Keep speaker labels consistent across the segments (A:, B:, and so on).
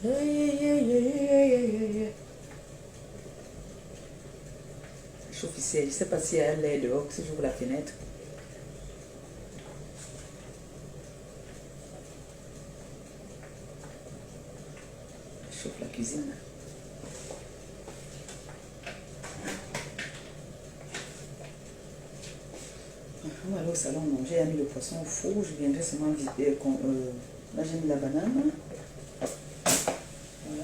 A: Ça chauffe ici. Je ne sais pas si elle est dehors, si j'ouvre la fenêtre. Ça chauffe la cuisine. On va aller au salon manger. J'ai mis le poisson au four. Je viendrai seulement visiter. Là, j'ai mis la banane. Voilà.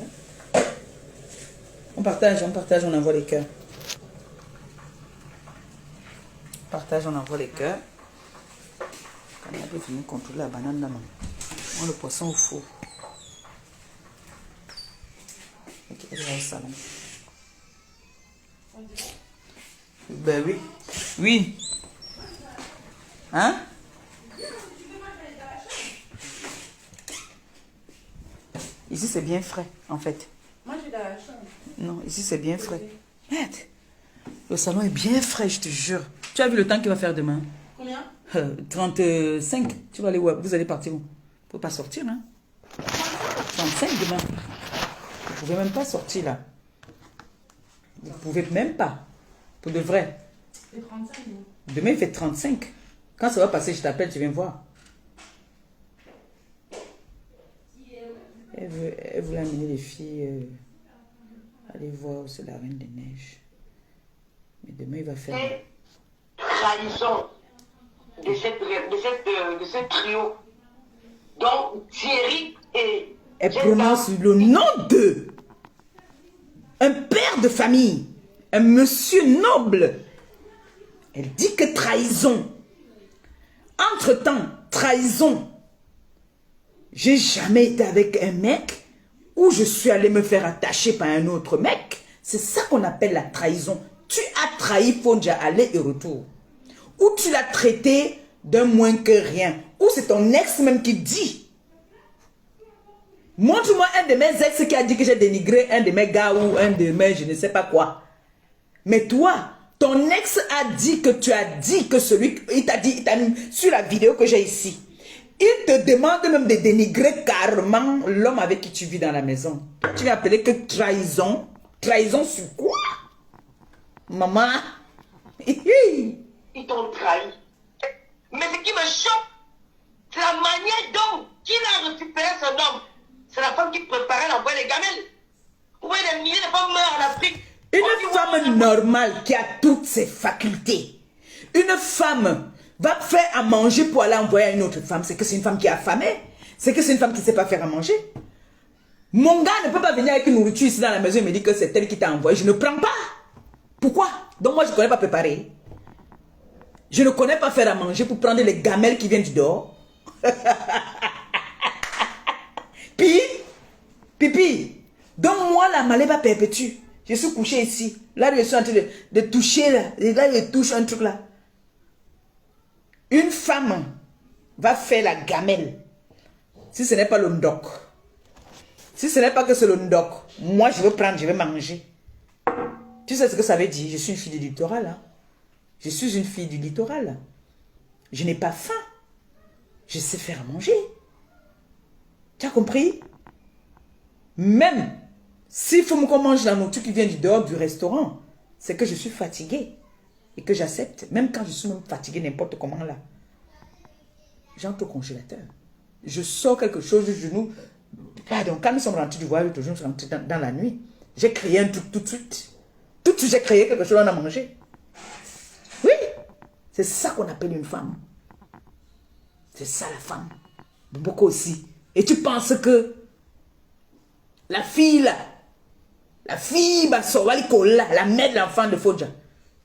A: On partage, on envoie les cœurs. On partage, on envoie les cœurs. Quand on a fini de contrôler la banane là, on met le poisson au four. Ok, elle va au salon. Ben oui. Oui. Hein? Ici, c'est bien frais, en fait.
B: Moi, j'ai de la chambre.
A: Non, ici, c'est bien frais. Merde. Le salon est bien frais, je te jure. Tu as vu le temps qu'il va faire demain?
B: Combien?
A: 35. Tu vas aller où? Vous allez partir où? Il ne faut pas sortir, hein? 35 demain. Vous ne pouvez même pas sortir, là. Vous ne pouvez même pas. Pour de vrai.
B: C'est 35, non?
A: Demain, il fait 35. Quand ça va passer, je t'appelle, tu viens voir. Elle voulait amener les filles aller voir où c'est la Reine des Neiges. Mais demain, il va faire...
C: Trahison de ce trio. Donc, Thierry et...
A: Elle prononce le nom de... un père de famille. Un monsieur noble. Elle dit que trahison. Entre-temps, trahison. J'ai jamais été avec un mec où je suis allé me faire attacher par un autre mec. C'est ça qu'on appelle la trahison. Tu as trahi Fonja aller et retour. Ou tu l'as traité d'un moins que rien. Ou c'est ton ex même qui dit. Montre-moi un de mes ex qui a dit que j'ai dénigré un de mes gars ou un de mes je ne sais pas quoi. Mais toi, ton ex a dit que tu as dit que celui... Il t'a dit, sur la vidéo que j'ai ici. Il te demande même de dénigrer carrément l'homme avec qui tu vis dans la maison. Tu l'as appelé que trahison. Trahison sur quoi? Maman.
C: Ils t'ont trahi. Mais ce qui me choque, c'est la manière dont il a récupéré son homme. C'est la femme qui préparait l'envoi des gamelles. Où des milliers de femmes meurent en Afrique.
A: Une femme normale qui a toutes ses facultés. Une femme va faire à manger pour aller envoyer à une autre femme. C'est que c'est une femme qui est affamée. C'est que c'est une femme qui ne sait pas faire à manger. Mon gars ne peut pas venir avec une nourriture ici dans la maison et me dire que c'est elle qui t'a envoyé. Je ne prends pas. Pourquoi? Donc moi je ne connais pas préparer. Je ne connais pas faire à manger pour prendre les gamelles qui viennent du dehors. Pipi. Donc moi la malève perpétue. Je suis couché ici. Là je suis en train de toucher là. Là je touche un truc là. Une femme va faire la gamelle. Si ce n'est pas le ndoc. Si ce n'est pas que c'est le ndoc. Moi je veux prendre, je vais manger. Tu sais ce que ça veut dire? Je suis une fille du littoral. Hein? Je suis une fille du littoral. Je n'ai pas faim. Je sais faire à manger. Tu as compris? Même s'il faut qu'on mange la nourriture qui vient du dehors du restaurant, c'est que je suis fatiguée. Et que j'accepte. Même quand je suis même fatiguée, n'importe comment là. J'entre au congélateur. Je sors quelque chose du genou. Pardon, quand nous sommes rentrés du voyage, nous sommes rentrés dans la nuit. J'ai créé un truc tout de suite. Tout de suite, j'ai créé quelque chose, on a mangé. Oui, c'est ça qu'on appelle une femme. C'est ça la femme. Beaucoup aussi. Et tu penses que la fille là, la fille, la mère de l'enfant de Fonja,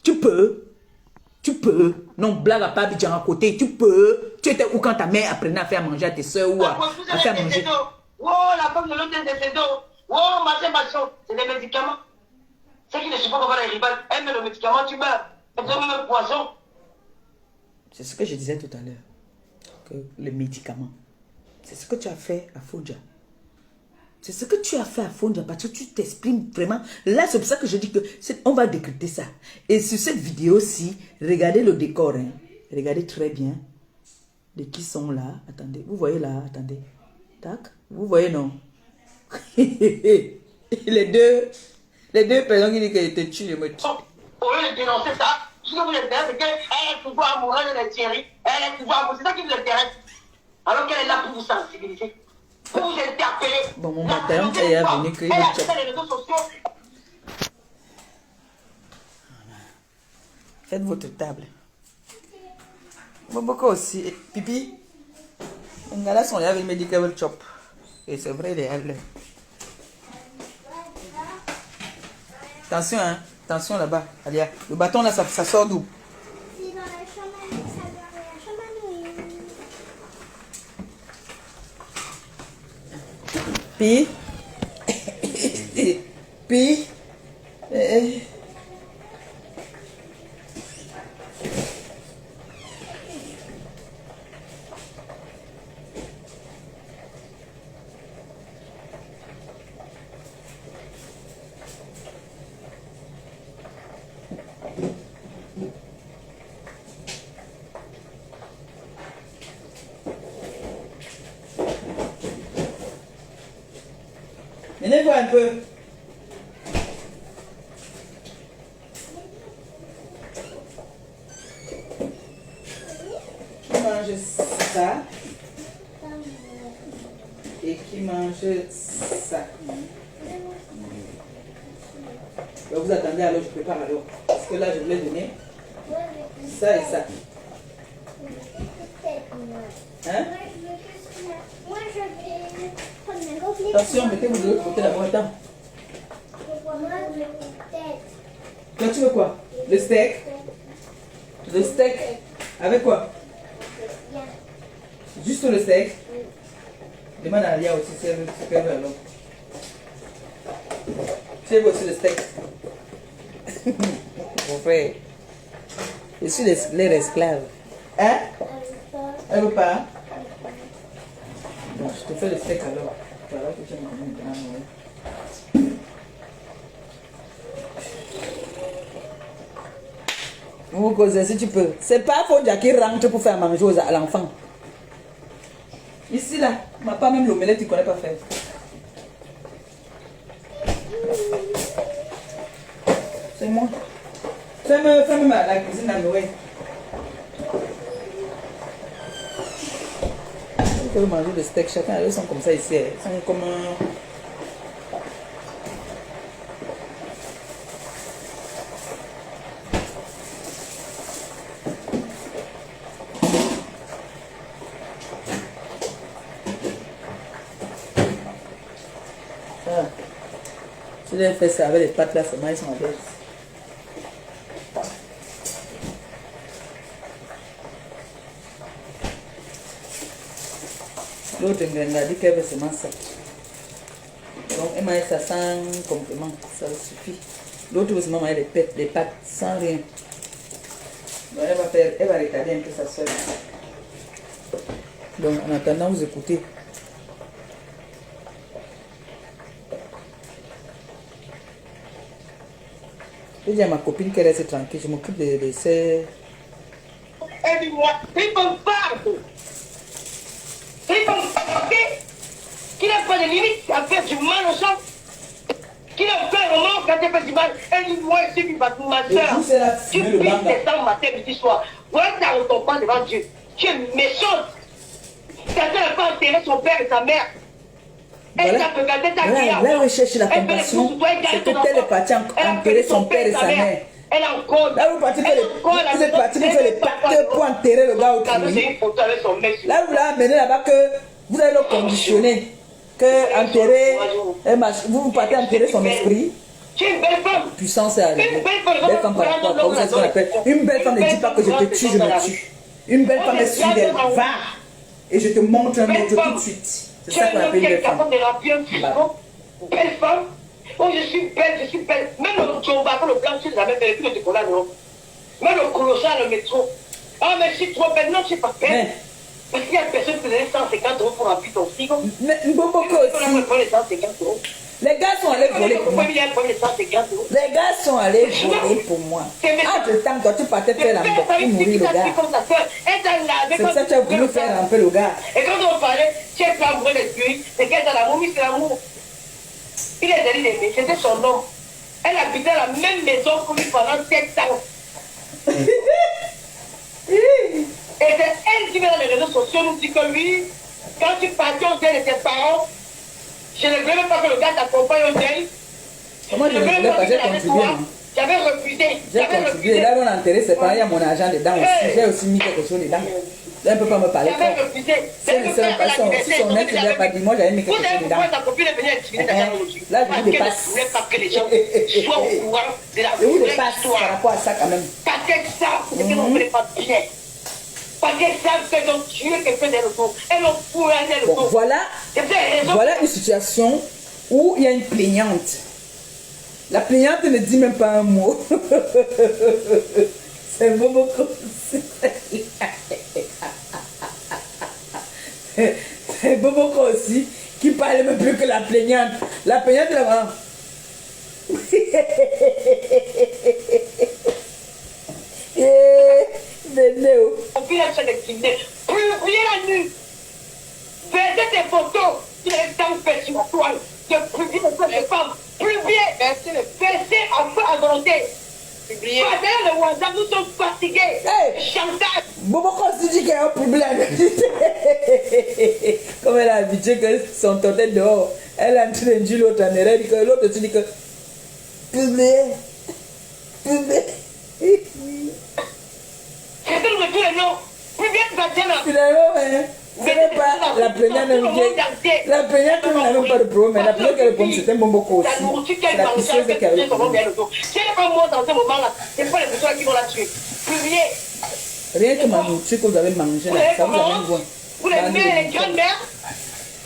A: tu peux, non, blague à pas Abidjan à côté, tu peux. Tu étais où quand ta mère apprenait à faire manger à tes soeurs ou à faire manger?
C: Oh, la femme de l'autre est des dos. Oh, machin, c'est des médicaments. C'est qui ne sait pas pourquoi les rivales aiment le médicament, tu meurs. C'est même un poison.
A: C'est ce que je disais tout à l'heure. Que les médicaments. C'est ce que tu as fait à Fonja. C'est ce que tu as fait à Fonja parce que tu t'exprimes vraiment. Là, c'est pour ça que je dis que on va décrypter ça. Et sur cette vidéo-ci, regardez le décor. Hein. Regardez très bien. De qui sont là. Attendez. Vous voyez là. Attendez. Tac. Vous voyez non? les deux personnes qui disent qu'elle te tue, je me tue.
C: Au lieu de dénoncer ça, ce que vous intéresse, c'est qu'elle est pouvoir amoureuse de la Thierry. Elle est pouvoir amoureuse. C'est ça qui vous intéresse. Alors qu'elle est là pour vous sensibiliser. Pour vous interpeller.
A: Bon, mon matin, elle est venue que
C: elle a fait les réseaux sociaux.
A: Faites votre table. Bon, beaucoup aussi. Pipi. Un gars là, son avec medical chop. Et c'est vrai, il est à l'heure. Attention, hein. Attention là-bas. Alia. Le bâton là, ça sort d'où?
D: C'est dans la chambre à nous, ça doit aller à la chambre à nous.
A: Puis. Puis. Venez-vous un peu. Qui mange ça et qui mange ça. Vous attendez alors, je prépare alors. Parce que là, je voulais donner ça et ça. Hein?
D: Moi, je vais prendre mes reflets.
A: Attention, mettez-vous de l'autre côté là-bas. Attends.
D: Moi, je vais peut-être.
A: Toi, tu veux quoi? Le steak? Le steak? Avec quoi?
D: Bien.
A: Juste le steak? Demande à Alia aussi si elle veut ce qu'elle veut alors. Tu veux aussi le steak? Mon frère. Je suis leur esclave. Hein? Elle veut pas? Bon, je te fais le steak alors. Voilà que tu m'as dit maintenant. Vous causez si tu peux. C'est pas Fodja qui rentre pour faire manger à l'enfant. Ici là, ma pas même l'omelette, tu connais pas faire. C'est moi. Fais-moi la cuisine à Noël. Ils peuvent manger le steak, chacun, ils sont comme ça ici. Ils sont comme un... Si j'ai fait ça avec les pâtes là, seulement ils sont en baisse. L'autre elle a dit qu'elle veut seulement ça. Donc elle m'a dit ça sans complément, ça suffit. L'autre veut seulement manger des pâtes sans rien. Donc elle va retarder un peu sa soeur. Donc en attendant, vous écoutez. Je dis à ma copine qu'elle reste tranquille, je m'occupe de ces...
C: Aide-moi, il faut faire. Il faut faire, ok? Qu'il n'a pas de limite à faire du mal aux gens. Qu'il a fait vraiment quand tu fais du mal. Aide-moi ici, tu vas tout ma soeur. Tu pisses tes sangs matin, midi, soir. Voilà, ça ne retombe pas devant Dieu. Tu es méchante. Quelqu'un n'a pas enterré son père et sa mère.
A: Voilà. Là où elle cherche la compassion, c'est que tel est parti enterrer son père et sa mère.
C: Elle a encore.
A: Là où vous êtes parti pour faire les pactes pour enterrer le gars au crime. Là où vous l'avez amené là-bas que vous allez le conditionner. Que enterrer, vous partez enterrer son esprit.
C: Tu es une belle femme.
A: Puissance est arrivée. Belle femme par rapport à vous savez ce qu'on appelle. Une belle femme ne dit pas que je te tue, je me tue. Une belle femme est sûre d'elle. Va et je te montre un autre tout de suite. C'est ça qu'on appelle une belle femme.
C: Belle femme. Oh, je suis belle. Même le Tchomba, le blanc, tu les as même fait le chocolat, non? Même le colossal, le métro. Ah, mais je suis trop belle. Non, je ne suis pas belle. Parce qu'il y a personne qui donne 150 € pour remplir ton frigo.
A: Mais beaucoup aussi. Les gars sont allés voler pour moi. Les gars sont allés voler pour moi. Entre temps, toi, tu partais faire la mort pour mourir le gars. C'est pour ça que tu as voulu faire ramper le gars.
C: Et quand on parlait, tu es pas amoureux des yeux. C'est qu'elle dans l'amour, c'est l'amour. Il est allé l'aimer, c'était son homme. Elle habitait la même maison que lui pendant 7 ans. Et c'est elle qui vient dans les réseaux sociaux nous dit que lui, quand tu partais au deuil de tes parents, je ne voulais même pas que le gars t'accompagne au deuil.
A: Comment je ne voulais pas, j'ai contribué.
C: J'avais refusé.
A: J'ai contribué. Là, on a enterré ses parents, il y a mon argent dedans aussi. J'ai aussi mis quelque chose dedans. Là, elle ne peut pas me parler.
C: J'avais refusé.
A: Si son ex ne lui a pas dit, moi j'avais mis quelque chose dedans.
C: Pourquoi ta copine est venue intimider ta femme aujourd'hui?
A: Là, je vous dépasse.
C: Parce qu'elle ne voulait pas que les gens soient au courant de la
A: Je vous
C: vraie
A: dépasse
C: histoire.
A: par rapport à ça quand même.
C: Parce qu'elles savent ce que l'on ne voulait pas bien. Parce qu'elles savent qu'elles ont tué quelqu'un d'un retour. Elles ont poignardé le
A: Bon,
C: retour.
A: voilà une situation où il y a une plaignante. La plaignante ne dit même pas un mot. C'est Bobo aussi. C'est Bobo aussi qui parle même plus que la plaignante. La plaignante est là-bas. Néo.
C: Plus rien la nuit. Faisais des photos sur les temps faits sur la toile. De publier les femmes. Publier. Verser en feu à volonté. Publier. Passer le WhatsApp, nous sommes fatigués.
A: Hey.
C: Chantage.
A: Bobo aussi dit qu'il y a un problème. Comme elle a habitué que son tonton dehors, elle a en train de dire l'autre en erreur, l'autre aussi dit que publier. Publier.
C: C'est que nous tous les noms. Publier,
A: Finalement, ce n'est pas la première même qui... La première qui n'a même pas de problème, mais la première qui a le problème, c'était Momoko aussi. C'est la pisseuse qui a eu le problème.
C: Si elle n'est pas morte dans ce moment-là, c'est pas les personnes qui vont la tuer. Publier.
A: Rien que ma nourriture que vous avez mangée, ça vous amène loin.
C: Vous les mères et les grandes-mères,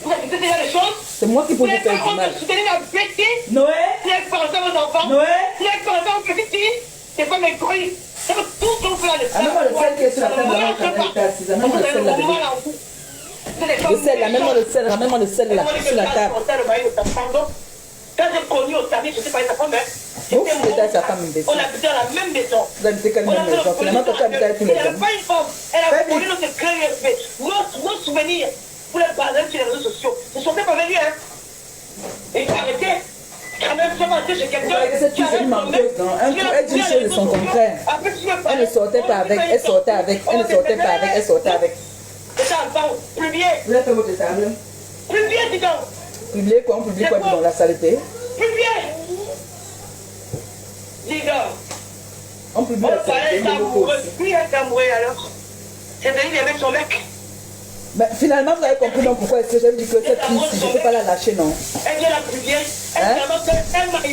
C: vous avez fait déjà des choses.
A: C'est moi qui peux
C: Vous
A: vous
C: n'avez
A: faire
C: pas
A: du mal.
C: honte de soutenir la bêtise.
A: Noé,
C: Vous n'avez pas pensé à vos enfants.
A: Noé.
C: Vous n'avez pas pensé aux petites filles. C'est pas mes couilles. C'est tout ce qu'on fait là.
A: Ah, même le sel qui est sur la table, même le sel là. Le sel là, même le sel là, sur la table.
C: Quand j'ai connu au service, je ne sais pas, sa femme,
A: Vous êtes sa femme,
C: on habitait dans la même maison.
A: Vous habitez quelle même maison? Finalement, quand tu habites avec une
C: Elle
A: maison.
C: n'avait pas une femme. Elle a volé notre secret. Nos souvenirs. Vous les basez sur les réseaux sociaux. Ne sortez pas venus, hein. Et il faut arrêter. Quand même, je vais mentir chez quelqu'un.
A: Cette fille, c'est une menteuse, non? Elle dit une chose de son contraire. Elle ne sortait pas avec, elle sortait avec, elle ne sortait pas avec, elle sortait avec.
C: C'est ça, pardon. Plus bien.
A: Vous êtes votre table.
C: Plus bien, dis donc.
A: Publier quoi? On publie quoi dans la saleté?
C: Plus bien. Dis donc.
A: On publie
C: On
A: la
C: parlait
A: saleté.
C: d'amoureux. Puis un amoureux alors. C'est venu avec son mec.
A: Mais finalement, vous avez compris donc pourquoi est-ce que j'avais dit que cette fille, si je ne peux pas la lâcher, non?
C: Elle vient la plus vieille.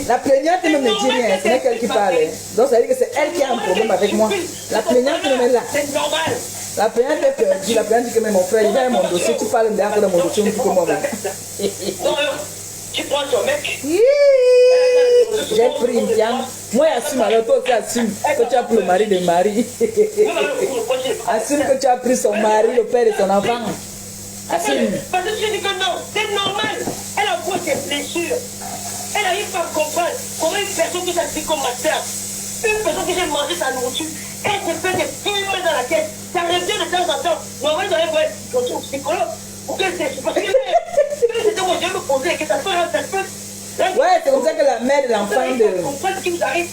A: La plaignante ne me dit rien, ce n'est qu'elle qui parle. Donc ça veut dire que c'est elle qui a un problème avec moi. La plaignante ne est là.
C: C'est normal.
A: La plaignante est perdue. La plaignante dit que mais mon frère, il vient à mon dossier, tu parles de mon dossier, on dit que moi.
C: Non, tu prends ton mec.
A: J'ai pris une gamme. Moi, assume alors, toi aussi assume que tu as pris le mari de Marie. Assume que tu as pris son mari, le père de son enfant. Assume.
C: Parce que tu dis que non, c'est normal. Elle a beau ses blessures. Elle n'arrive pas à comprendre comment une personne qui s'appelle comme ma soeur, une personne qui j'ai mangé sa nourriture, elle se fait des films dans la tête. Ça revient de temps en temps. Moi, j'aurais voulu être psychologue. Pour que c'est parce que c'était mon Dieu me posait que ça peut rendre.
A: Ouais, c'est comme ça que la mère de l'enfant
C: Comprendre ce qui vous arrive.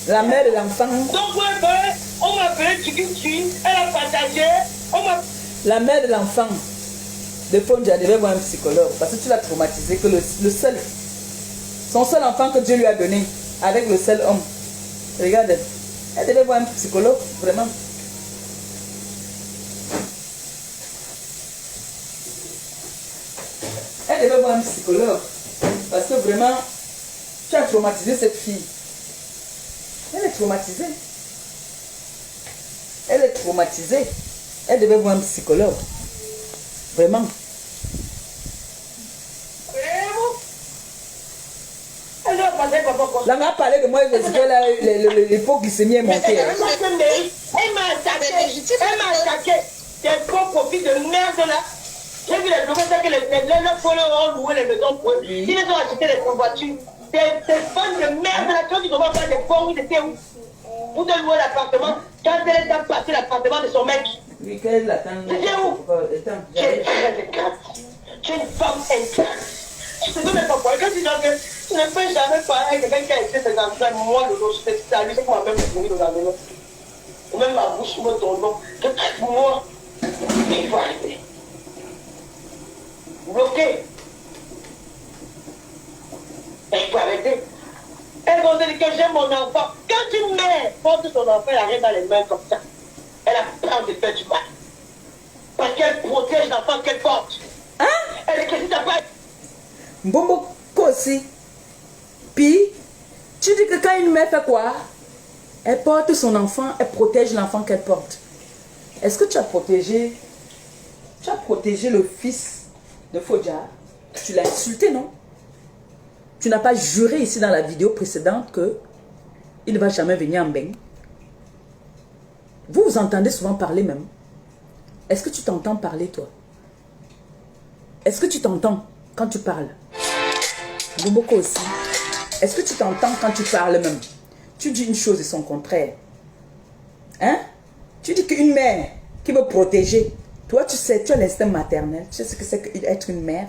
A: La mère de l'enfant.
C: Donc, ouais, on m'a appelé Tchiki, elle a partagé, on m'a...
A: La mère de l'enfant de Fonja devait voir un psychologue parce que tu l'as traumatisé que le seul, son seul enfant que Dieu lui a donné avec le seul homme. Regarde, elle devait voir un psychologue, vraiment. Elle devait voir un psychologue parce que vraiment, tu as traumatisé cette fille. Elle est traumatisée. Elle est traumatisée. Elle devait voir un psychologue. Vraiment. Là, on a parlé de moi, parce que l'hypoglycémie est montée.
C: Elle m'a attaqué. Des gros profils de merde là. J'ai vu les locataires que les followers ont loué les maisons pour eux. Ils les ont acheté les voitures. Des fans de merde là, quand ils commencent à faire des fonds, ils étaient où? Pour te louer l'appartement, quand elle est passé l'appartement de son mec.
A: Oui, qu'elle attend.
C: Tu es où? Tu es une femme ingrate. Je te donne pas quoi. Quand tu dis que tu ne peux jamais parler avec quelqu'un qui a été ses enfants, moi, c'est à lui qui m'a même fourni dans la maison. Même ma bouche me tourne. Moi, il faut arrêter. Bloqué. Il faut arrêter. Elle m'a dit que j'aime mon enfant. Quand une mère porte son enfant, elle arrive dans les mains comme ça. Elle a peur de faire du mal. Parce qu'elle protège l'enfant qu'elle porte.
A: Hein?
C: Elle est que si t'as pas...
A: Mbombo aussi. Puis, tu dis que quand une mère fait quoi? Elle porte son enfant, elle protège l'enfant qu'elle porte. Est-ce que tu as protégé le fils de Fodja? Tu l'as insulté, non? Tu n'as pas juré ici dans la vidéo précédente que il ne va jamais venir en bain. Vous entendez souvent parler même. Est-ce que tu t'entends parler, toi? Est-ce que tu t'entends quand tu parles? Beaucoup aussi. Est-ce que tu t'entends quand tu parles même? Tu dis une chose et son contraire. Hein? Tu dis qu'une mère qui veut protéger. Toi, tu sais, tu as l'instinct maternel. Tu sais ce que c'est qu'être une mère.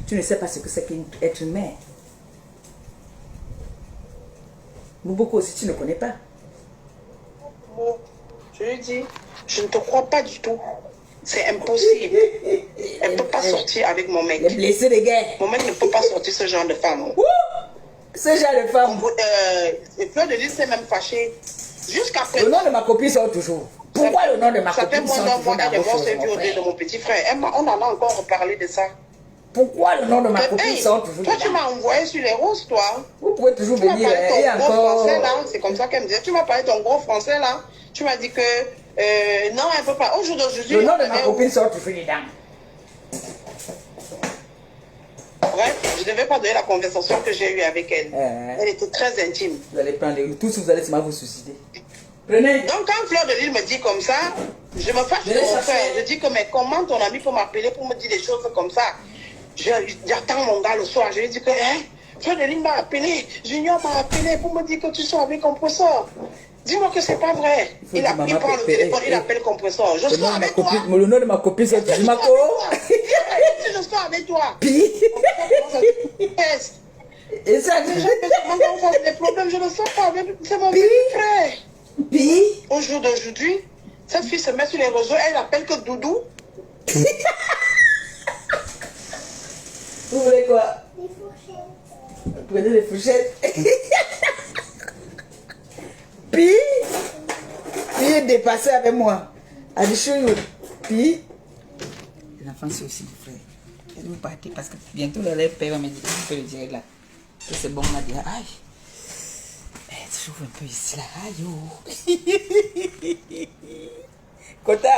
A: Tu ne sais pas ce que c'est qu'être une mère. Beaucoup aussi, tu ne connais pas.
C: Je lui dis, je ne te crois pas du tout. C'est impossible. Elle ne peut pas sortir avec mon mec.
A: Les blessés de guerre.
C: Mon mec ne peut pas sortir ce genre de femme.
A: Ce genre de femme.
C: Fleur de Lys s'est même fâchée. Jusqu'à présent.
A: Le nom de ma copine sort toujours. Pourquoi le nom de ma copine sort toujours dans vos choses, mon frère?
C: de mon petit frère. On en a encore reparlé de ça.
A: Pourquoi le nom de ma copine sort toujours?
C: Toi, tu m'as envoyé sur les roses, toi.
A: Vous pouvez toujours venir.
C: Tu m'as parlé de ton gros
A: encore...
C: français, là. C'est comme ça qu'elle me disait. Tu m'as parlé de ton gros français, là. Tu m'as dit que... non, elle ne peut pas. Aujourd'hui,
A: le nom de ma copine sort toujours dedans.
C: Bref, je ne devais pas donner la conversation que j'ai eue avec elle. Elle était très intime.
A: Vous allez prendre les... Tous vous allez vous suicider. Prenez.
C: Donc quand Fleur de Lys me dit comme ça, je me fâche de mon frère. Je dis que mais comment ton ami peut m'appeler pour me dire des choses comme ça? J'attends mon gars le soir. Je lui dis que Fleur de Lys m'a appelé, Junior m'a appelé pour me dire que tu sois avec Compressor. Dis-moi que c'est pas vrai. Il prend le téléphone, il appelle Compressor. Je sors avec toi.
A: Le nom de ma copine, c'est Jumako.
C: Je sors avec toi.
A: Puis. Et ça,
C: des problèmes, je ne sors pas avec. C'est mon petit frère.
A: Puis.
C: Au jour d'aujourd'hui, cette fille se met sur les réseaux, elle appelle que Doudou.
A: Vous voulez quoi?
D: Les fourchettes.
A: Prenez les fourchettes. Puis il est dépassé avec moi. A dit chelou. Puis l'enfant c'est aussi mon frère. Elle vous partir parce que bientôt le père va me dire, tu peux le dire là. Que c'est bon, on va dire, aïe. Tu joues un peu ici là. Aïe oh. Kota.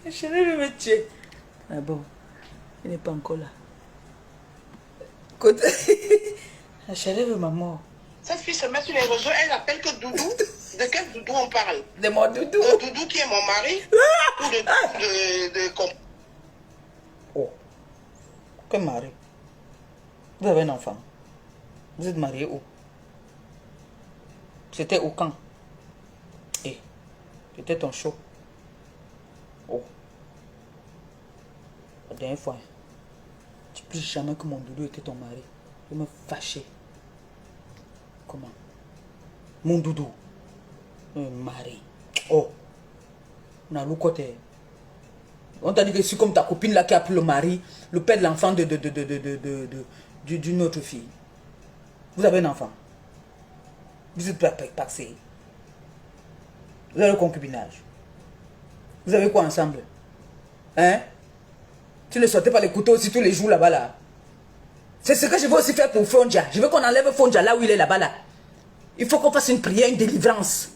A: Je vais me tuer. Ah bon, il n'est pas encore là. Kota. La chaleur de maman.
C: Cette fille se met sur les réseaux, elle appelle que Doudou. De quel Doudou on parle?
A: De mon Doudou.
C: De Doudou qui est mon mari? Ou de
A: Oh. Quel mari? Vous avez un enfant? Vous êtes marié où? C'était au camp. Et c'était ton show. Oh. La dernière fois, tu ne dis jamais que mon Doudou était ton mari. Je me fâchais. Comment? Mon Doudou. Un mari. Oh. On a le côté. On t'a dit que c'est comme ta copine là qui a pris le mari, le père de l'enfant d'une autre fille. Vous avez un enfant. Vous êtes pas paxé. Vous avez le concubinage. Vous avez quoi ensemble? Hein? Tu ne sortais pas les couteaux aussi tous les jours là-bas là. C'est ce que je veux aussi faire pour Fondja. Je veux qu'on enlève Fondja là où il est là-bas là. Il faut qu'on fasse une prière, une délivrance.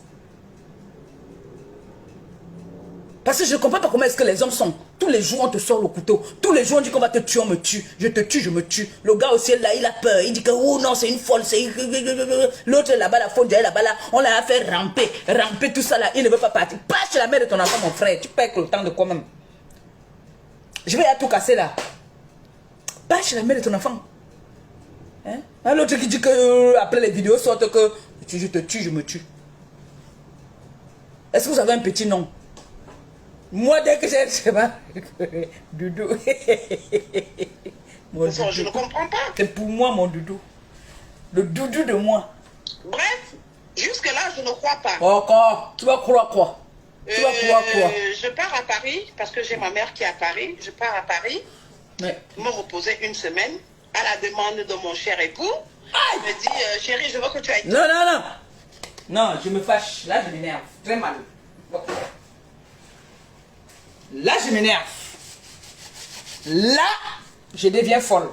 A: Parce que je ne comprends pas comment est-ce que les hommes sont. Tous les jours, on te sort le couteau. Tous les jours, on dit qu'on va te tuer, on me tue. Je te tue, je me tue. Le gars aussi, là, il a peur. Il dit que, oh non, c'est une folle. L'autre là-bas, la Fondja là-bas, là, on l'a fait ramper. Ramper tout ça là. Il ne veut pas partir. Pas chez la mère de ton enfant, mon frère. Tu perds le temps de quoi même? Je vais à tout casser là. Pas chez la mère de ton enfant. Hein? L'autre qui dit que après les vidéos sortent que je te tue, je me tue. Est-ce que vous avez un petit nom? Moi, dès que j'ai, je sais pas, doudou. Mon
C: Enfin, je ne
A: doudou.
C: comprends pas.
A: C'est pour moi, mon doudou. Le doudou de moi.
C: Bref, jusque-là, je ne crois pas.
A: Encore, tu vas croire quoi? Tu vas croire quoi?
C: Je pars à Paris, parce que j'ai ma mère qui est à Paris. Je pars à Paris,
A: Mais,
C: me reposer une semaine, à la demande de mon cher époux. Il me dit, chérie, je veux que tu ailles.
A: non, non, non. Non, je me fâche. Là, je m'énerve. Très mal. Là, je m'énerve. Là, je deviens folle.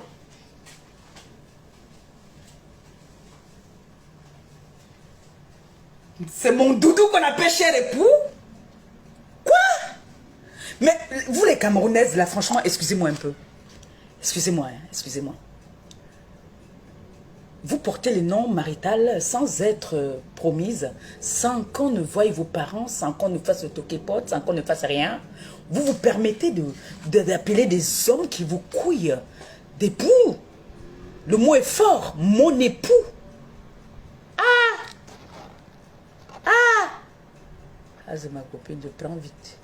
A: C'est mon doudou qu'on appelle cher époux? Quoi? Mais vous les Camerounaises, là, franchement, excusez-moi un peu. Excusez-moi, hein, excusez-moi. Vous portez le nom marital sans être promise, sans qu'on ne voie vos parents, sans qu'on ne fasse le toquet-pote, sans qu'on ne fasse rien. Vous vous permettez d'appeler des hommes qui vous couillent d'époux. Le mot est fort, mon époux. Ah, c'est ma copine, je prends vite.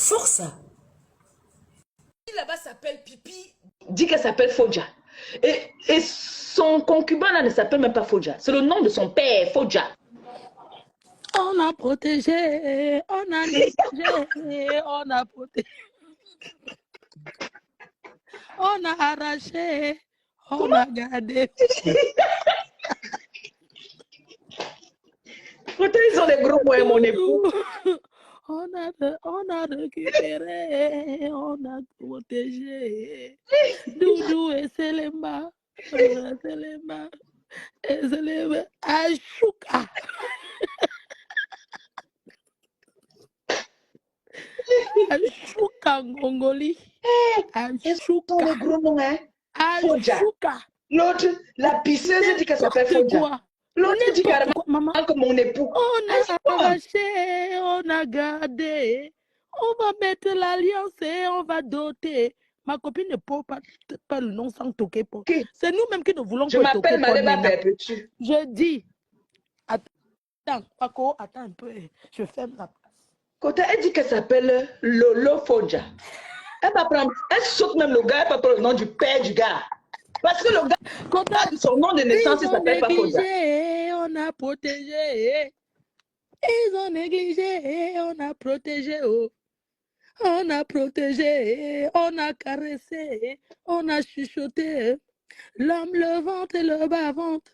A: Fort ça. Là-bas s'appelle Pipi. Dit qu'elle s'appelle Fodja. Et son concubin là ne s'appelle même pas Fodja. C'est le nom de son père, Fodja.
B: On a protégé, on a négligé, on a protégé. On a arraché, on a gardé.
A: Pourtant, ils ont des gros moyens, mon époux.
B: On a récupéré, on a protégé. Doudou et Selema. Selema. Et Selema. Achouka. Achouka Ngongoli. Achouka.
A: Les gros noms, hein. Fodja.
B: Achouka.
A: L'autre, la pisseuse dit qu'elle s'appelle Fodja. L'autre dit carrément
B: maman.
A: que mon époux.
B: On a arraché, on a gardé. On va mettre l'alliance et on va doter. Ma copine ne porte pas le nom sans toquer.
A: Okay.
B: C'est nous-mêmes qui ne voulons
A: Je
B: pas
A: m'appelle Maleba Perpétue.
B: Je dis, attends, Paco, attends un peu. Je ferme la place.
A: Quand elle dit qu'elle s'appelle Lolo Fodja, elle va prendre, elle saute même le gars, elle va prendre le nom du père du gars. Parce que le gars, son nom de naissance, il s'appelle pas Fodja.
B: On a protégé. Ils ont négligé, on a protégé. Oh. On a protégé, on a caressé, on a chuchoté. L'homme, le ventre et le bas-ventre,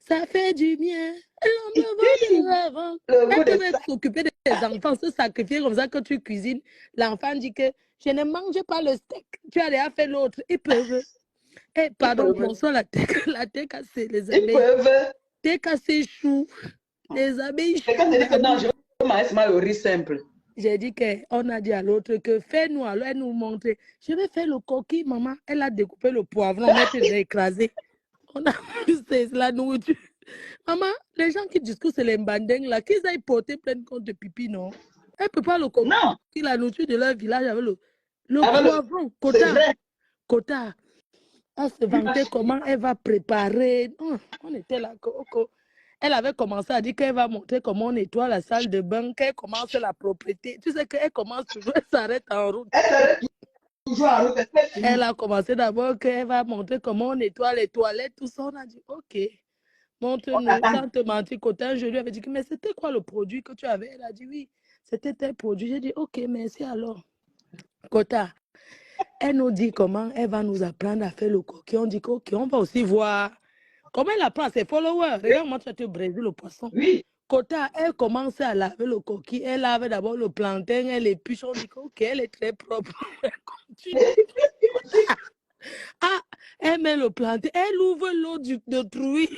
B: ça fait du bien. L'homme, le ventre et le bas-ventre. Elle devait s'occuper des enfants, se sacrifier comme ça que tu cuisines. L'enfant dit que je ne mange pas le steak. Tu as déjà fait l'autre. Ils peuvent. Eh, pardon, bonsoir, la tête cassée, les abeilles. Ils peuvent. T'es cassé chou. Les abeilles chou.
A: Quelqu'un dit que non, je veux manger le riz simple.
B: J'ai dit qu'on a dit à l'autre que fais-nous, alors elle nous montre. Je vais faire le coquille, maman. Elle a découpé le poivron, elle l'a écrasé. On a fait la nourriture. Maman, les gens qui disent que c'est les mbandeng là, qu'ils aillent porter plein de compte de pipi, non? Elle ne peut pas le comprendre. La nourriture de leur village avec le poivron. Kota. Elle se vantait comment elle va préparer. Non, on était là. Elle avait commencé à dire qu'elle va montrer comment on nettoie la salle de bain, qu'elle commence la propriété. Tu sais qu'elle commence toujours, elle s'arrête en route. Elle s'arrête toujours en route. Elle a commencé d'abord qu'elle va montrer comment on nettoie les toilettes, tout ça. On a dit, ok, montre-nous, sans te mentir. Cotin, je lui avais dit, mais c'était quoi le produit que tu avais? Elle a dit, oui, c'était tel produit. J'ai dit, ok, merci alors. Kota, elle nous dit comment elle va nous apprendre à faire le coquille. On dit qu'ok, on va aussi voir. Comment elle apprend ses followers? Regarde-moi, tu as te briser le poisson. Oui. Kota, elle commence à laver le coquille. Elle lave d'abord le plantain, elle épluche. On dit qu'elle est très propre. Elle continue. Elle met le plantain. Elle ouvre l'eau de truie.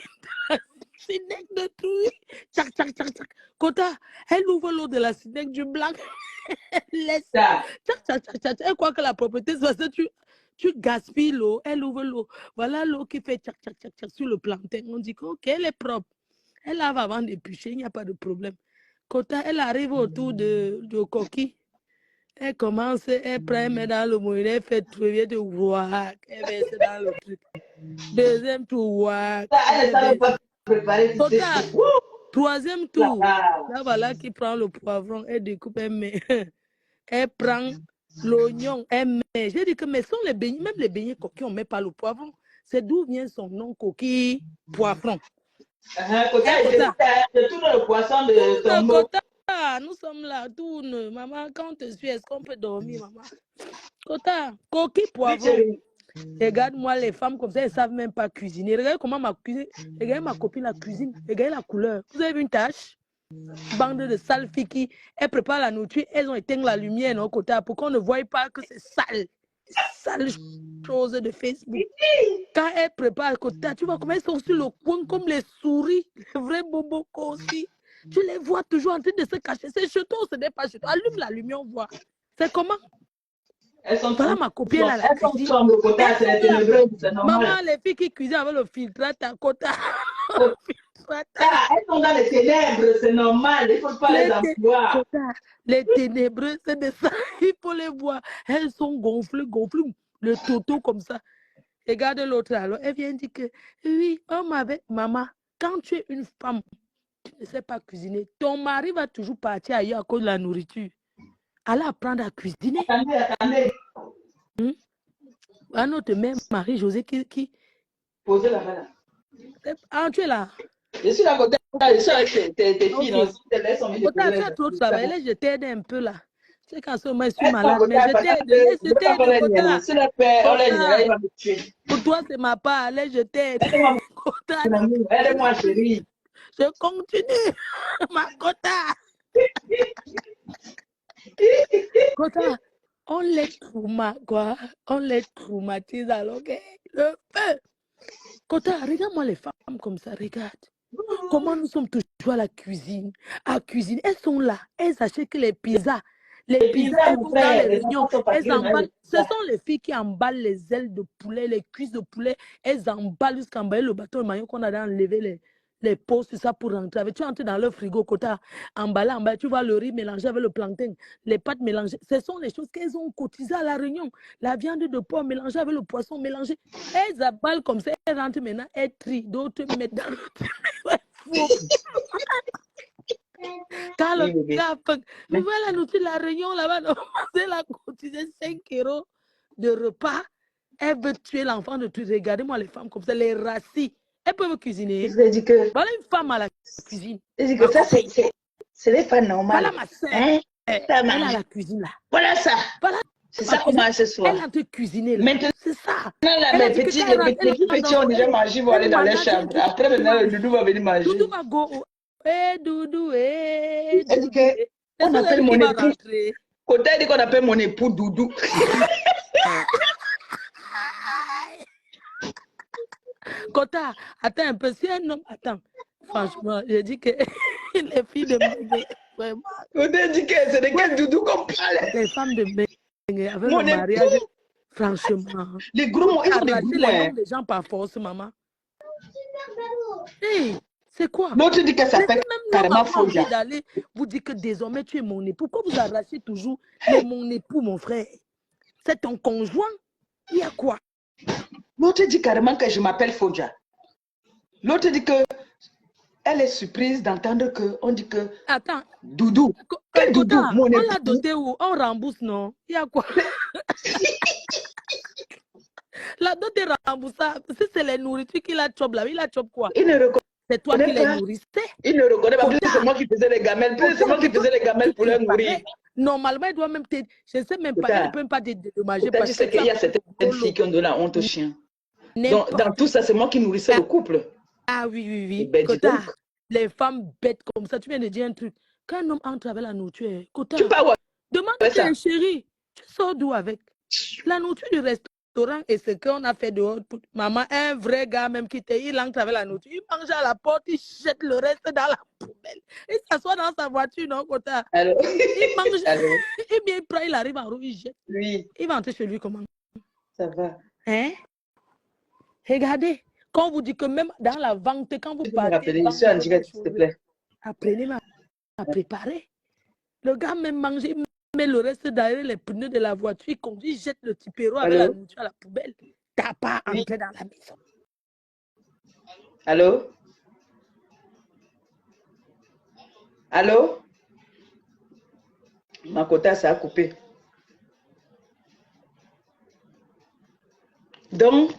B: Sinec de truie. Tchac, tchac, tchac, tchac. Kota, elle ouvre l'eau de la sinec du blanc. Elle laisse. Tchac, tchac, tchac, tchac. Elle croit que la propriété, c'est parce que tu gaspilles l'eau, elle ouvre l'eau. Voilà l'eau qui fait tchac, tchac, tchac, tchac sur le plantain. On dit qu'elle est propre. Elle lave avant d'éplucher, il n'y a pas de problème. Quand elle arrive autour de coquille, elle commence, elle prend, elle met dans le moulin, elle fait trouver de wak, elle met dans le truc. Deuxième tour, wak. Elle ne savait pas préparer. Troisième tour. Là, voilà qui prend le poivron, elle découpe, elle met. Elle prend l'oignon, elle met. J'ai dit que mais sont les beignets, même les beignets coquilles, on ne met pas le poivron. C'est d'où vient son nom, coquille, poivron.
A: Kota, je tourne le poisson de ton mot.
B: Kota, nous sommes là, tourne. Maman, quand on te suit, est-ce qu'on peut dormir, maman? Kota, coquille, poivron. Regarde-moi, les femmes comme ça, elles ne savent même pas cuisiner. Regardez comment ma cuisine, regardez ma copine la cuisine, regardez la couleur. Vous avez vu une tache? Bande de sales filles qui, elles préparent la nourriture, elles ont éteint la lumière non, Kota, pour qu'on ne voie pas que c'est sale. Sale chose de Facebook. Quand elles préparent Kota, tu vois comment elles sont sur le coin comme les souris, les vrais bobos aussi. Tu les vois toujours en train de se cacher. C'est chez toi, ce n'est pas chez toi. Allume la lumière, on voit. C'est comment?
A: Elles sont
B: voilà ma copine là, la cuisine.
A: Kota, c'est ténébreux, c'est normal.
B: Maman, les filles qui cuisinent avec le filtrate à Kota.
A: Elles sont dans les ténèbres, c'est normal, il ne faut pas les employer.
B: Les ténébreux, c'est de ça, il faut les voir. Elles sont gonflées, le toto comme ça. Regarde l'autre alors, elle vient dire que oui, on m'avait, maman, quand tu es une femme, tu ne sais pas cuisiner, ton mari va toujours partir ailleurs à cause de la nourriture. Allez apprendre à cuisiner.
A: Attendez.
B: Un autre même Marie-Josée qui...
A: Posez la main là.
B: Ah, tu es là.
A: Je suis là, Kota, je suis avec tes filles, non? Si tes lèvres sont mises de
B: Kota, tu as trop travaillé, je t'aide un peu là. Tu sais qu'en ce moment, je suis malade, mais je t'aide. Je t'aide, Kota.
A: Si le père, on les il va me tuer.
B: Pour toi, c'est ma part. Allez, je t'aide. Kota.
A: Aide-moi, chérie.
B: Je continue. Ma Kota. Kota, on les traumatise alors que le feu. Kota, regarde-moi les femmes comme ça, regarde. Comment nous sommes toujours à la cuisine, Elles sont là, elles achètent que les pizzas. Les pizzas, elles vont dans les réunions, elles emballent. Ce sont les filles qui emballent les ailes de poulet, les cuisses de poulet. Elles emballent jusqu'à emballer le bâton de maillot qu'on a enlevé les pots sur ça pour rentrer. Tu entres dans le frigo, Kota, emballé, tu vois le riz mélangé avec le plantain, les pâtes mélangées. Ce sont les choses qu'elles ont cotisées à la réunion. La viande de porc mélangée avec le poisson mélangé. Elles emballent comme ça, elles rentrent maintenant, elles trient, d'autres mettent dans le quand le gars, voilà, nous la réunion là-bas, c'est la cotisée 5 € de repas. Elle veut tuer l'enfant de tout. Regardez-moi les femmes comme ça, les racistes. Elles peuvent cuisiner. Voilà une femme à la cuisine.
A: Je dis que ça, c'est les femmes normales.
B: Voilà ma soeur. Hein? Elle a la cuisine là.
A: Voilà ça.
B: Voilà.
A: C'est ça qu'on mange ce soir.
B: Elle a de cuisiner là.
A: Maintenant,
B: c'est ça.
A: Les petits ont déjà mangé, vont aller dans leur chambre. Après, maintenant, le doudou va venir manger.
B: Doudou va go. Doudou,
A: on appelle mon époux. Kota dit qu'on appelle mon époux Doudou.
B: Kota, attends un peu. Si un homme, attends. Franchement, je dis que les filles de Mengue, vraiment.
A: Kota dit que c'est de quel Doudou qu'on parle.
B: Les femmes de Mengue, avec mon le mariage, franchement.
A: Les gros mots, ils ont des gros mots.
B: Les gens par force, maman. Hey, c'est quoi?
A: L'autre dit que ça fait carrément faux.
B: Vous dites que désormais tu es mon époux. Pourquoi vous arrachez toujours mon époux, mon frère? C'est ton conjoint? Il y a quoi?
A: L'autre dit carrément que je m'appelle Foja. L'autre dit que elle est surprise d'entendre que on dit que
B: attends,
A: Doudou. Quel Doudou?
B: On l'a doté où? On rembourse, non? Il y a quoi? La dot est remboursable. Si c'est les nourritures qu'il a chop là, il a chop quoi?
A: Il ne reconnaît.
B: C'est toi qui les nourrissais.
A: Il ne reconnaît pas. C'est moi qui faisais les gamelles. C'est moi qui faisais les gamelles pour les nourrir.
B: Normalement, il doit même t'aider. Je ne sais même pas. Il ne peut pas te dédommager.
A: Tu sais qu'il y a certaines filles qui ont donné la honte aux chiens. Donc, dans tout ça, c'est moi qui nourrissais le couple.
B: Ah oui.
A: Ben,
B: Kota, les femmes bêtes comme ça, tu viens de dire un truc. Quand un homme entre avec la nourriture, Kota,
A: tu parles
B: demande à tes chéris, tu sors d'où avec? La nourriture du restaurant et ce qu'on a fait dehors. Maman, un vrai gars même qui il entre avec la nourriture, il mange à la porte, il jette le reste dans la poubelle. Il s'assoit dans sa voiture, non, Kota?
A: Alors,
B: il mange, et bien il prend, il arrive en roue, il jette.
A: Oui.
B: Il va entrer chez lui comment?
A: Ça va.
B: Hein? Regardez, quand on vous dit que même dans la vente, quand vous partez,
A: je suis en direct, s'il te plaît.
B: Apprenez-moi à préparer. Le gars même mange, il met le reste derrière les pneus de la voiture, il conduit, il jette le tipéro avec la nourriture à la poubelle. T'as pas entré dans la maison.
A: Allô? Allô? Ma quota, ça a coupé. Donc,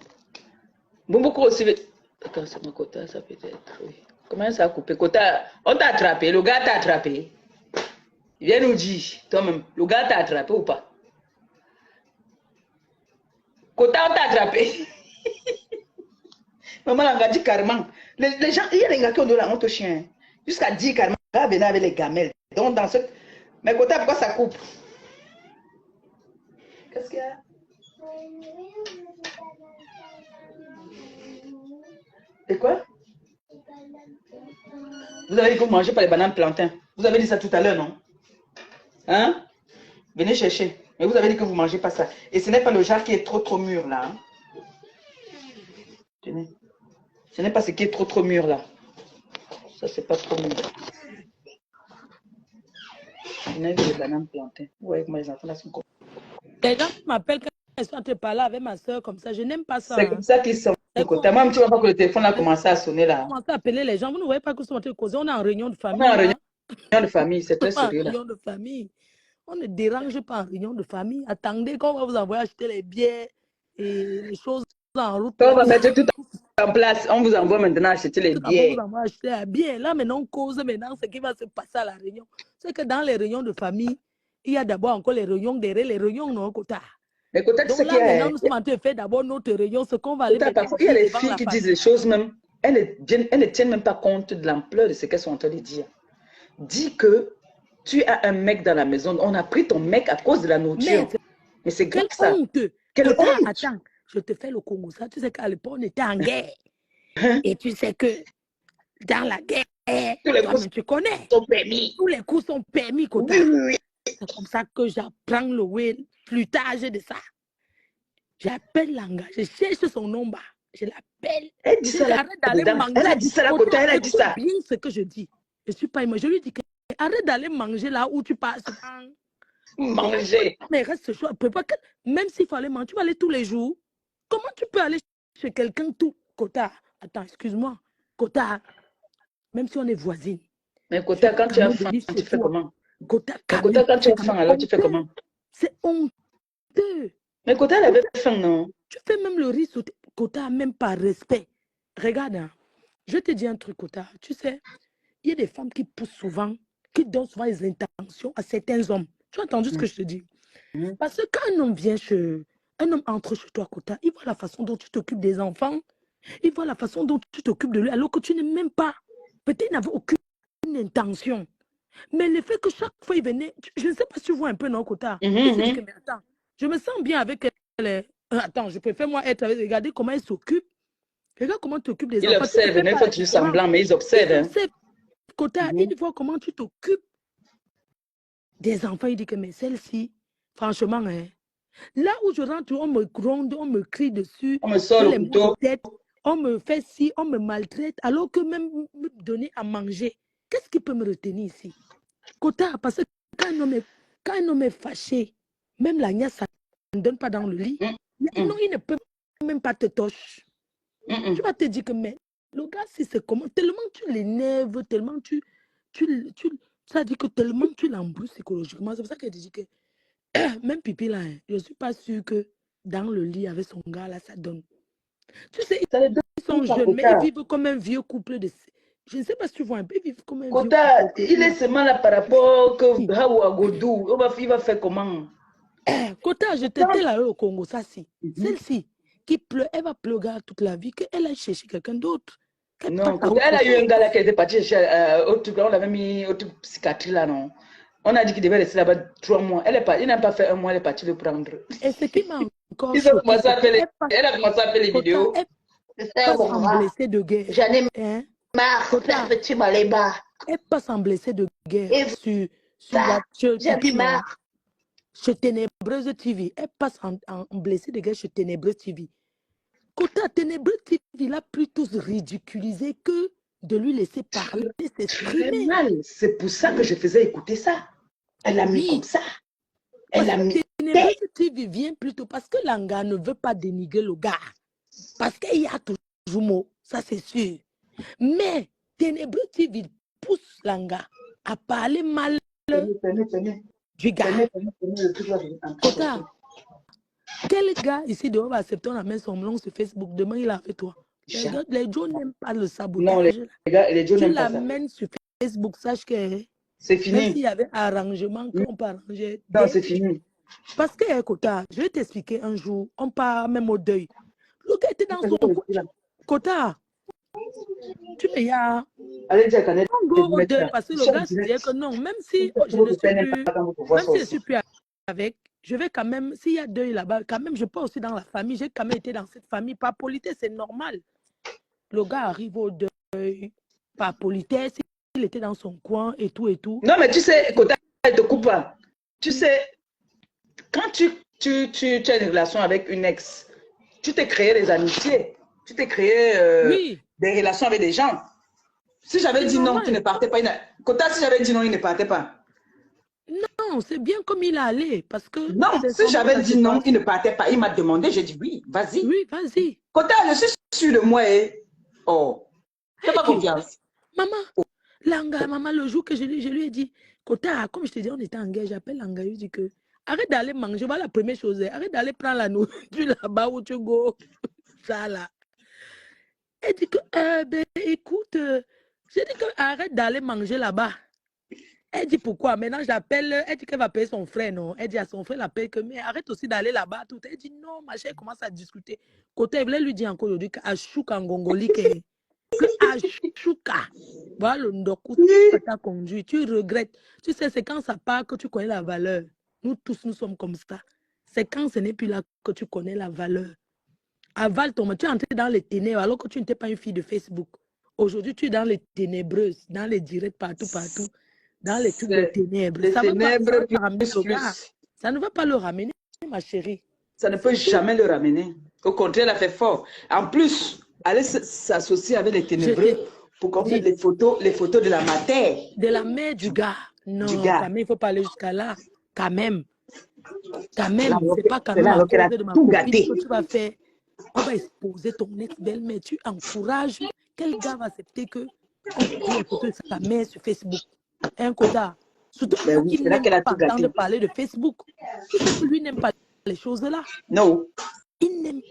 A: beaucoup aussi. Attends, c'est ma quota, ça peut être. Oui. Comment ça a coupé? Quota, on t'a attrapé, le gars t'a attrapé. Viens nous dire, toi-même, le gars t'a attrapé ou pas? Quota, on t'a attrapé. Maman l'a dit carrément. Les gens, il y a des gars qui ont de la honte au chien. Jusqu'à dire carrément, va venir avec les gamelles. Donc, dans ce. Mais Quota, pourquoi ça coupe? Qu'est-ce qu'il y a? Et quoi? Vous avez dit que vous ne mangez pas les bananes plantains. Vous avez dit ça tout à l'heure, non? Hein? Venez chercher. Mais vous avez dit que vous ne mangez pas ça. Et ce n'est pas le genre qui est trop mûr là. Hein? Tenez. Ce n'est pas ce qui est trop mûr là. Ça, c'est pas trop mûr. Venez avec les bananes plantains. Vous voyez comment les enfants là sont comme.
B: Les gens m'appellent quand ils sont en train de parler avec ma soeur comme ça. Je n'aime pas ça.
A: C'est comme ça qu'ils sont. Moi, tu vois pas que le téléphone a commencé à sonner là.
B: On a commencé à appeler les gens. Vous ne voyez pas que nous sommes en train de causer. On est en réunion de famille.
A: On est en réunion de famille. C'est très sérieux là.
B: Réunion de famille. On ne dérange pas en réunion de famille. Attendez qu'on va vous envoyer acheter les billets et les choses en route.
A: On va mettre tout en place. On vous envoie maintenant acheter les billets.
B: On vous envoie acheter les billets. Là, maintenant, on cause maintenant ce qui va se passer à la réunion. C'est que dans les réunions de famille, il y a d'abord encore les réunions derrière les réunions non quota.
A: Mais Quota,
B: Donc là, maintenant, nous sommes en train de faire d'abord notre réunion, ce qu'on va aller mettre.
A: Parfois, il y a les filles qui disent les choses même. Elles ne tiennent même pas compte de l'ampleur de ce qu'elles sont en train de dire. Dis que tu as un mec dans la maison. On a pris ton mec à cause de la nourriture. Mais c'est grave ça. Quelle honte.
B: Attends, je te fais le Congo. Ça, tu sais qu'à l'époque, on était en guerre. Et tu sais que dans la guerre, tu connais. Tous les coups sont permis. Oui. C'est comme ça que j'apprends le flûtage de ça. J'appelle Langa. Je cherche son nom. Je l'appelle.
A: Elle dit ça. Elle a dit ça, la Quota. Elle a dit ça.
B: Bien ce que je dis. Je suis pas imagé. Je lui dis que arrête d'aller manger là où tu passes.
A: Manger.
B: Mais reste ce choix. Même s'il fallait manger, tu vas aller tous les jours. Comment tu peux aller chez quelqu'un tout Quota? Attends, excuse-moi. Quota, même si on est voisine.
A: Mais Quota, quand tu as faim, tu fais comment? Quota, quand tu as faim, alors tu fais comment?
B: C'est honteux.
A: Mais Quota, elle avait faim, non?
B: Tu fais même le riz sauté. Quota, même pas respect. Regarde, hein. Je te dis un truc, Quota. Tu sais, il y a des femmes qui poussent souvent, qui donnent souvent les intentions à certains hommes. Tu as entendu ce que je te dis? Parce que quand un homme vient un homme entre chez toi, Quota, il voit la façon dont tu t'occupes des enfants, il voit la façon dont tu t'occupes de lui, alors que tu n'es même pas. Peut-être qu'il n'avait aucune intention. Mais le fait que chaque fois il venait, je ne sais pas si tu vois un peu, non, Quota? Mais attends, je me sens bien avec elle. Attends, je préfère moi être avec. Regardez comment elle s'occupe. Regarde comment tu t'occupes des enfants.
A: Ils observent, mais il faut que tu semblant, mais ils observent.
B: Quota, il voit comment tu t'occupes des enfants. Il dit que, mais celle-ci, franchement, hein, là où je rentre, on me gronde, on me crie dessus.
A: On me sort le couteau.
B: On me fait ci, on me maltraite, alors que même me donner à manger. Qu'est-ce qui peut me retenir ici? Quota, parce que quand un homme est fâché, même la niasse, ça ne donne pas dans le lit. Non, il ne peut même pas te toucher. Tu vas te dire que, mais le gars, si c'est comment, tellement tu l'énerves, tellement ça dit que tellement tu l'embrouilles psychologiquement. C'est pour ça que je dis que même Pipi là, je ne suis pas sûre que dans le lit avec son gars là, ça donne. Tu sais, ils sont jeunes, mais ils vivent comme un vieux couple de. Je ne sais pas si tu vois un peu, ils vivent comme un
A: Quota,
B: vieux couple.
A: il est seulement là par rapport que Godou, il va faire comment?
B: Quota, je t'étais là au Congo, ça si. Celle-ci qui pleure, elle va pleurer toute la vie, qu'elle a cherché quelqu'un d'autre.
A: Non, elle a eu un gars là qui était parti au truc là, on l'avait mis au truc psychiatrie là, non? On a dit qu'il devait rester là-bas 3 mois. Il n'a pas fait 1 mois, elle est partie le prendre.
B: Et ce qui m'a encore
A: elle a commencé à faire les vidéos.
B: Elle passe en blessé de guerre.
C: J'en ai marre, tu m'as les bas.
B: Elle passe en blessé de guerre sur chez Ténébreuse TV. Elle passe en blessé de guerre chez Ténébreuse TV. Quota, Ténébreuse TV, il a plutôt ridiculisé que de lui laisser parler, s'exprimer.
A: C'est pour ça que je faisais écouter ça. Elle l'a mis comme ça. Elle l'a mis.
B: Ténébreuse TV vient plutôt parce que Langa ne veut pas dénigrer le gars. Parce qu'il y a toujours mot, ça c'est sûr. Mais Ténébreuse TV pousse Langa à parler mal
A: Tenez.
B: du gars.
A: Le truc là,
B: Kota, quel gars ici dehors va accepter on amène son nom sur Facebook? Demain, il a fait toi. Les gens n'aiment pas le sabotage.
A: Non, les gars, les gens
B: Tu
A: n'aiment pas ça.
B: l'amènes sur Facebook, sache que
A: C'est
B: même
A: fini.
B: s'il y avait arrangement, qu'on peut arranger.
A: Non, c'est fini.
B: Parce que, Kota, je vais t'expliquer un jour, on part même au deuil. Le gars était dans son coin. Kota, tu me as.
A: Allez, dire qu'on est
B: On go au deuil parce que le gars se dit que non, même si je ne suis plus, même si je suis plus avec, je vais quand même, s'il y a deuil là-bas, quand même, je peux aussi dans la famille, j'ai quand même été dans cette famille, par politesse, c'est normal. Le gars arrive au deuil, par politesse, il était dans son coin et tout et tout.
A: Non, mais tu sais, Kota, elle te coupe pas. Tu sais, quand tu as une relation avec une ex, tu t'es créé des amitiés, tu t'es créé
B: Oui.
A: des relations avec des gens. Si j'avais dit non, tu ne partais pas. Kota, si j'avais dit non, il ne partait pas.
B: Non, c'est bien comme il allait. Parce que
A: non, si j'avais dit non, il ne partait pas. Il m'a demandé, j'ai dit oui, vas-y.
B: Oui, vas-y.
A: Kota, je suis sûre de moi. Oh, fais pas confiance.
B: Maman, Langa, maman, le jour que je lui ai dit, Kota, comme je te dis, on était en guerre, j'appelle Langa, je dis que arrête d'aller manger, voilà la première chose, arrête d'aller prendre la nourriture là-bas où tu go. Ça là. Elle dit que, ben, écoute, j'ai dit que arrête d'aller manger là-bas. Elle dit pourquoi? Maintenant, j'appelle, elle dit qu'elle va payer son frère, non? Elle dit à son frère, la paye que, mais arrête aussi d'aller là-bas. Tout. Elle dit non, ma chère, elle commence à discuter. Côté, elle voulait lui dire encore aujourd'hui qu'Achouka en Gongoli, que Achouka, voilà le ndoku, tu t'as conduit, tu regrettes. Tu sais, c'est quand ça part que tu connais la valeur. Nous tous, nous sommes comme ça. C'est quand ce n'est plus là que tu connais la valeur. Aval ton, tu es entré dans les ténèbres alors que tu n'étais pas une fille de Facebook. Aujourd'hui, tu es dans les ténébreuses, dans les directs partout. Dans les trucs de ténèbres. Ça ne va pas le ramener, ma chérie.
A: Ça ne peut jamais le ramener. Au contraire, elle a fait fort. En plus, aller s'associer avec les ténébreux pour qu'on mette les photos de la mère.
B: De la mère du gars. Non, quand même, il ne faut pas aller jusqu'à là. Quand même. C'est pas quand même à cause de ma copine que tu vas faire. On va exposer ton ex-belle-mère. Tu encourages. Quel gars va accepter que on dit les photos de sa mère sur Facebook? Un quota. Surtout qu'il n'aime pas entendre parler de Facebook. Lui n'aime pas les choses-là.
A: Non.
B: Il n'aime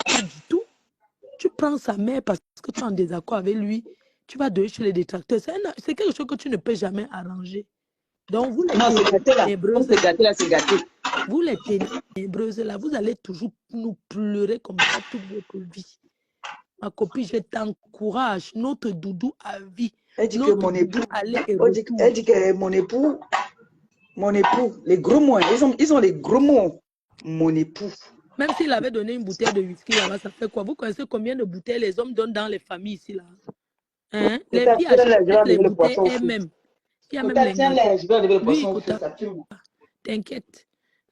B: pas du tout. Tu prends sa mère parce que tu es en désaccord avec lui. Tu vas donner chez les détracteurs. C'est quelque chose que tu ne peux jamais arranger. Donc, vous les ténébreuses, vous les ténébreuses là, vous allez toujours nous pleurer comme ça toute votre vie. Ma copine, je t'encourage. Notre doudou à vie.
A: Elle dit que mon époux, elle dit que mon époux, les gros mots, ils ont les gros mots. Mon époux.
B: Même s'il avait donné une bouteille de whisky là-bas, ça fait quoi? Vous connaissez combien de bouteilles les hommes donnent dans les familles ici là? Hein? Les filles achètent les bouteilles elles-mêmes. Il y a même t'inquiète.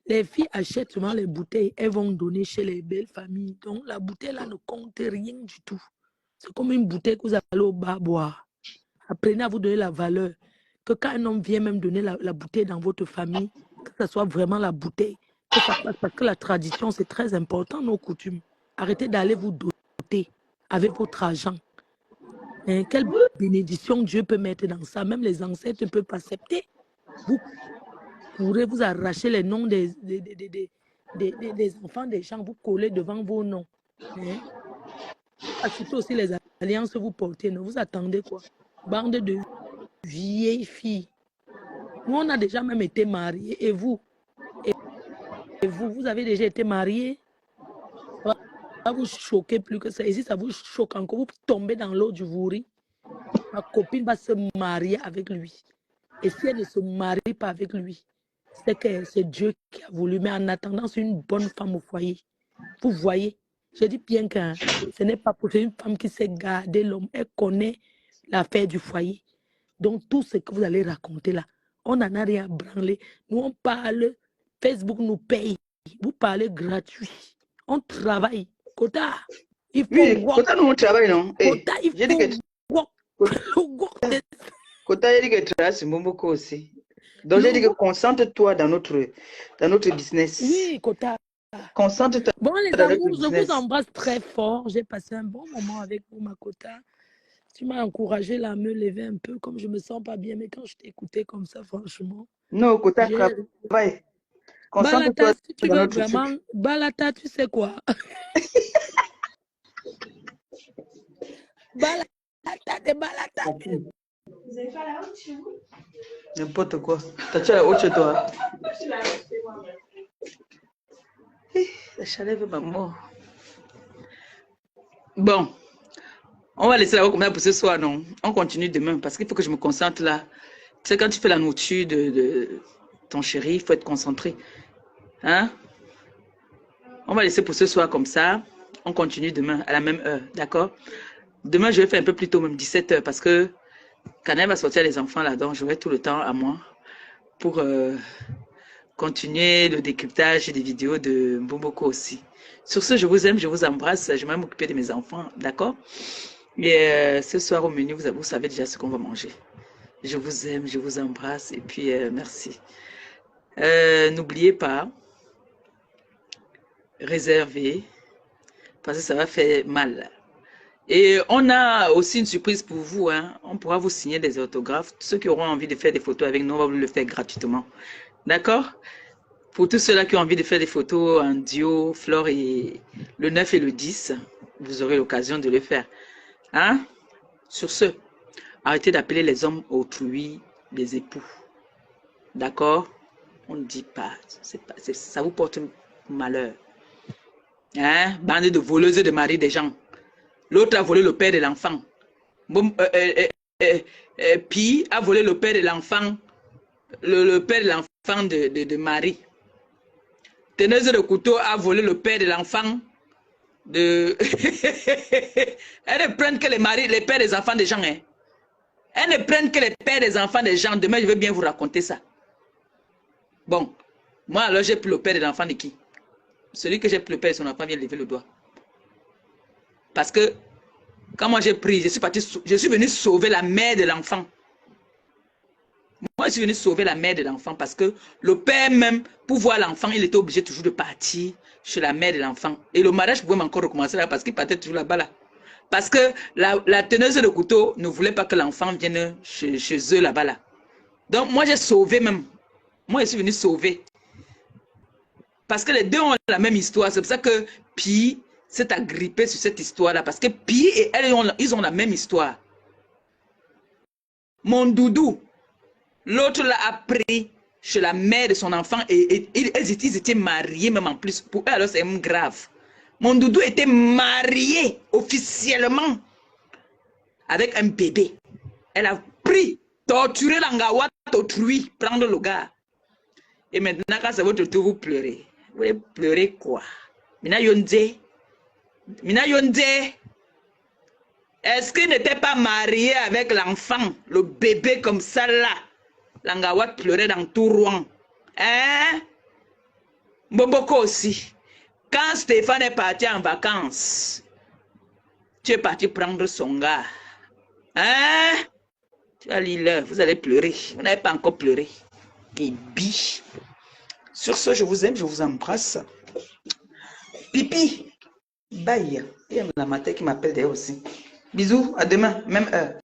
B: Les filles achètent souvent les bouteilles, elles vont donner chez les belles familles. Donc la bouteille là ne compte rien du tout. C'est comme une bouteille que vous allez au bar boire. Apprenez à vous donner la valeur. Que quand un homme vient même donner la bouteille dans votre famille, que ce soit vraiment la bouteille, que ça passe, parce que la tradition, c'est très important, nos coutumes. Arrêtez d'aller vous doter avec votre argent. Hein, quelle bénédiction Dieu peut mettre dans ça. Même les ancêtres ne peuvent pas accepter. Vous pourrez vous arracher les noms des enfants des gens, vous coller devant vos noms. Hein? Surtout aussi les alliances vous portez. Ne vous attendez quoi? Bande de vieilles filles. Nous, on a déjà même été mariés. Et vous? Vous avez déjà été mariés? Ça vous choquez plus que ça. Et si ça vous choque encore, vous tombez dans l'eau du vouri. Ma copine va se marier avec lui. Et si elle ne se marie pas avec lui, c'est que c'est Dieu qui a voulu. Mais en attendant, c'est une bonne femme au foyer. Vous voyez, je dis bien que ce n'est pas pour une femme qui sait garder l'homme. Elle connaît l'affaire du foyer. Donc, tout ce que vous allez raconter là, on n'en a rien à branler. Nous, on parle, Facebook nous paye. Vous parlez gratuit. On travaille. Kota, il faut
A: Kota, nous, on travaille, non?
B: Kota, il faut
A: Kota, il dit que tu travailles sur Momoko aussi. Donc, j'ai dit que concentre-toi dans notre business.
B: Oui, Kota.
A: Concentre-toi.
B: Bon, les amours, je vous embrasse très fort. J'ai passé un bon moment avec vous, ma Kota. Tu m'as encouragé là à me lever un peu, comme je me sens pas bien. Mais quand je t'ai écouté comme ça, franchement,
A: Non, côté
B: j'ai...
A: travail.
B: Balata,
A: Concentre-toi
B: si tu
A: dans
B: veux
A: notre
B: vraiment...
A: truc.
B: Balata, tu sais quoi? Balata, des balata.
A: N'importe quoi. T'as-tu la haute chez toi? La chaleur veut ma mort. Bon, on va laisser la voix comme ça pour ce soir, non? On continue demain parce qu'il faut que je me concentre là. Tu sais, quand tu fais la nourriture de ton chéri, il faut être concentré. Hein? On va laisser pour ce soir comme ça. On continue demain à la même heure, d'accord? Demain, je vais faire un peu plus tôt, même 17h, parce que quand elle va sortir les enfants là-dedans, j'aurai tout le temps à moi pour continuer le décryptage des vidéos de Mbomoko aussi. Sur ce, je vous aime, je vous embrasse. Je vais m'occuper de mes enfants, d'accord? Et ce soir au menu, vous savez déjà ce qu'on va manger. Je vous aime, je vous embrasse et puis merci. N'oubliez pas, réservez, parce que ça va faire mal. Et on a aussi une surprise pour vous. Hein. On pourra vous signer des autographes. Ceux qui auront envie de faire des photos avec nous, on va vous le faire gratuitement. D'accord? Pour tous ceux-là qui ont envie de faire des photos en duo, Flore et le 9 et le 10, vous aurez l'occasion de le faire. Hein? Sur ce, arrêtez d'appeler les hommes autrui des époux. D'accord? On ne dit pas. Ça vous porte malheur. Hein? Bande de voleuses de mari des gens. L'autre a volé le père de l'enfant. Puis a volé le père de l'enfant. Le père de l'enfant de Marie. Teneuse de couteau a volé le père de l'enfant de... Elles ne prennent que les pères des enfants des gens. Hein. Elles ne prennent que les pères des enfants des gens. Demain, je vais bien vous raconter ça. Bon, moi alors j'ai pris le père de l'enfant de qui? Celui que j'ai pris le père de son enfant vient lever le doigt. Parce que quand moi j'ai pris, je suis venu sauver la mère de l'enfant. Moi, je suis venu sauver la mère de l'enfant parce que le père même, pour voir l'enfant, il était obligé toujours de partir chez la mère de l'enfant. Et le mariage pouvait encore recommencer là parce qu'il partait toujours là-bas là. Parce que la teneuse de couteau ne voulait pas que l'enfant vienne chez eux là-bas là. Donc moi j'ai sauvé même. Moi je suis venu sauver. Parce que les deux ont la même histoire. C'est pour ça que Pi s'est agrippé sur cette histoire-là. Parce que Pi et elle, ils ont la même histoire. Mon doudou, l'autre l'a appris chez la mère de son enfant et ils étaient mariés même en plus. Pour eux, alors c'est même grave. Mon doudou était marié officiellement avec un bébé. Elle a pris, torturé l'angawat autrui, prendre le gars. Et maintenant, quand c'est votre tour, vous pleurez. Vous voulez pleurer quoi? Mina Yonde, est-ce qu'il n'était pas marié avec l'enfant, le bébé comme ça là? L'angawat pleurait dans tout Rouen. Hein? Mbomoko aussi. Quand Stéphane est parti en vacances, tu es parti prendre son gars. Hein? Tu vas lire, vous allez pleurer. Vous n'avez pas encore pleuré. Et biche. Sur ce, je vous aime, je vous embrasse. Pipi. Bye. Il y a la matin qui m'appelle d'ailleurs aussi. Bisous, à demain, même heure.